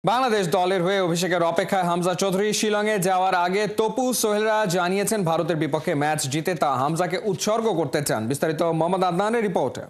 বাংলাদেশ দলের হয়ে অভিষেকের অপেক্ষায় হামজা চৌধুরী শিলংয়ে যাওয়ার আগে তপু সোহেলরা জানিয়েছেন ভারতের বিপক্ষে ম্যাচ জিতে তা হামজাকে উৎসর্গ করতে চান। বিস্তারিত মোহাম্মদ আদনানের রিপোর্টে।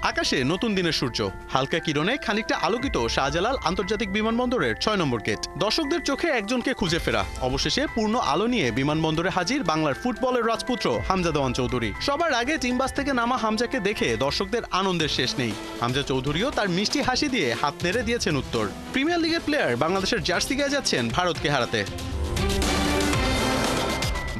আকাশে নতুন দিনের সূর্য, হালকা কিরণে খানিকটা আলোকিত শাহজালাল আন্তর্জাতিক বিমানবন্দরের ৬ নম্বর গেট। দর্শকদের চোখে একজনকে খুঁজে ফেরা, অবশেষে পূর্ণ আলো নিয়ে বিমানবন্দরে হাজির বাংলার ফুটবলের রাজপুত্র হামজা দেওয়ান চৌধুরী। সবার আগে টিম বাস থেকে নামা হামজাকে দেখে দর্শকদের আনন্দের শেষ নেই। হামজা চৌধুরীও তার মিষ্টি হাসি দিয়ে হাত নেড়ে দিয়েছেন উত্তর। প্রিমিয়ার লিগের প্লেয়ার বাংলাদেশের জার্সি গায়ে যাচ্ছেন ভারতকে হারাতে।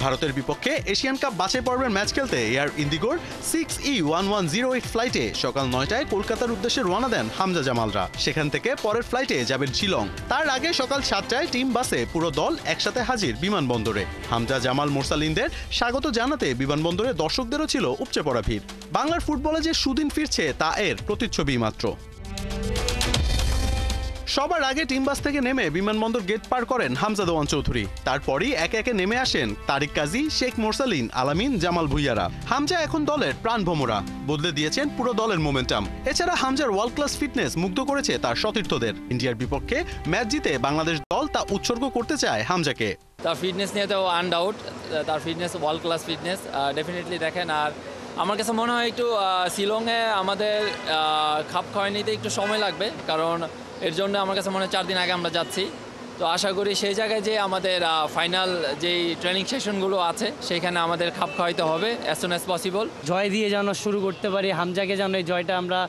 ভারতের বিপক্ষে এশিয়ান কাপ বাছাই পর্বের ম্যাচ খেলতে এয়ার ইন্ডিগোর 6E1108 ফ্লাইটে সকাল ৯টায় কলকাতার উদ্দেশ্যে রওনা দেন হামজা জামালরা। সেখান থেকে পরের ফ্লাইটে যাবেন শিলং। তার আগে সকাল ৭টায় টিম বাসে পুরো দল একসাথে হাজির বিমানবন্দরে। হামজা জামাল মোরসালিনদের স্বাগত জানাতে বিমানবন্দরে দর্শকদেরও ছিল উপচে পড়া ভিড়। বাংলার ফুটবলে যে সুদিন ফিরছে তা এর প্রতিচ্ছবি মাত্র। সবার আগে টিম বাস থেকে নেমে বিমানবন্দর গেট পার করেন হামজা দেওয়ান চৌধুরী। তারপরই একে একে নেমে আসেন তারিক কাজী, শেখ মোরসালিন, আলামিন, জামাল ভুইয়ারা। হামজা এখন দলের প্রাণ ভোমরা, বদলে দিয়েছেন পুরো দলের মোমেন্টাম। এছাড়া হামজার ওয়ার্ল্ড ক্লাস ফিটনেস মুগ্ধ করেছে তার সতীর্থদের। ইন্ডিয়ার বিপক্ষে ম্যাচ জিতে বাংলাদেশ দল তা উৎসর্গ করতে চায় হামজাকে। তার ফিটনেস নিয়ে তো আনডাউট, তার fitness world class fitness definitely দেখেন। আর আমার কাছে মনে হয় একটু শিলংয়ে আমাদের খাপ খাওয়াই নিতে একটু সময় লাগবে, কারণ এর জন্য আমার কাছে মনে হয় ৪ দিন আগে আমরা যাচ্ছি। তো আশা করি সেই জায়গায় যে আমাদের ফাইনাল যেই ট্রেনিং সেশনগুলো আছে সেখানে আমাদের খাপ খাওয়াইতে হবে অ্যাজ সুন অ্যাজ পসিবল। জয় দিয়ে যেন শুরু করতে পারি, হামজাকে যেন এই জয়টা আমরা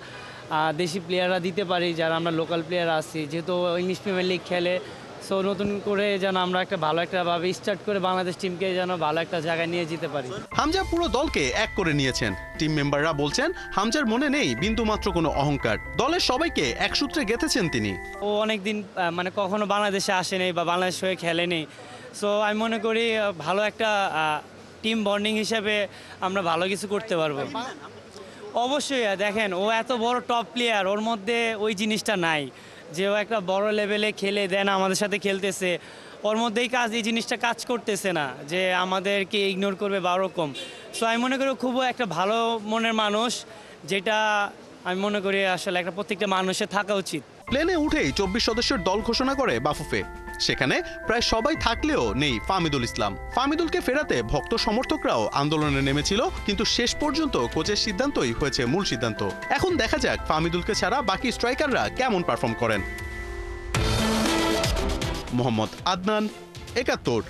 দেশি প্লেয়াররা দিতে পারি, যারা আমরা লোকাল প্লেয়ার আছি, যেহেতু ইংলিশ প্রিমিয়ার লিগ খেলে। সো নতুন করে যেন আমরা একটা ভালো একটা ভাবে স্টার্ট করে বাংলাদেশ টিমকে যেন ভালো একটা জায়গায় নিয়ে যেতে পারি। হামজা পুরো দলকে এক করে নিয়েছেন। টিম মেম্বাররা বলছেন হামজার মনে নেই বিন্দুমাত্র কোনো অহংকার। দলের সবাইকে এক সূত্রে গেঁথেছেন তিনি। ও অনেকদিন মানে কখনো বাংলাদেশে আসেনি বা বাংলাদেশ হয়ে খেলেনি। সো আমি মনে করি ভালো একটা টিম বন্ডিং হিসেবে আমরা ভালো কিছু করতে পারবো। অবশ্যই দেখেন, ও এত বড় টপ প্লেয়ার, ওর মধ্যে ওই জিনিসটা নাই যে ও একটা বড় লেভেলে খেলে দেন আমাদের সাথে খেলতেছে। ওর মধ্যেই এই জিনিসটা কাজ করতেছে না যে আমাদেরকে ইগনোর করবে বা ওরকম। সো আমি মনে করি খুব একটা ভালো মনের মানুষ, যেটা আমি মনে করি আসলে একটা প্রত্যেকটা মানুষের থাকা উচিত। প্লেনে উঠেই ২৪ সদস্যের দল ঘোষণা করে বাফুফে। সেখানে প্রায় সবাই থাকলেও নেই ফাহমিদুল ইসলাম। ফাহমিদুলকে ফেরাতে ভক্ত সমর্থকরাও আন্দোলনে নেমেছিল, কিন্তু শেষ পর্যন্ত কোচের সিদ্ধান্তই হয়েছে মূল সিদ্ধান্ত। এখন দেখা যাক ফাহমিদুলকে ছাড়া বাকি স্ট্রাইকাররা কেমন পারফর্ম করেন। মোহাম্মদ আদনান, ৭১।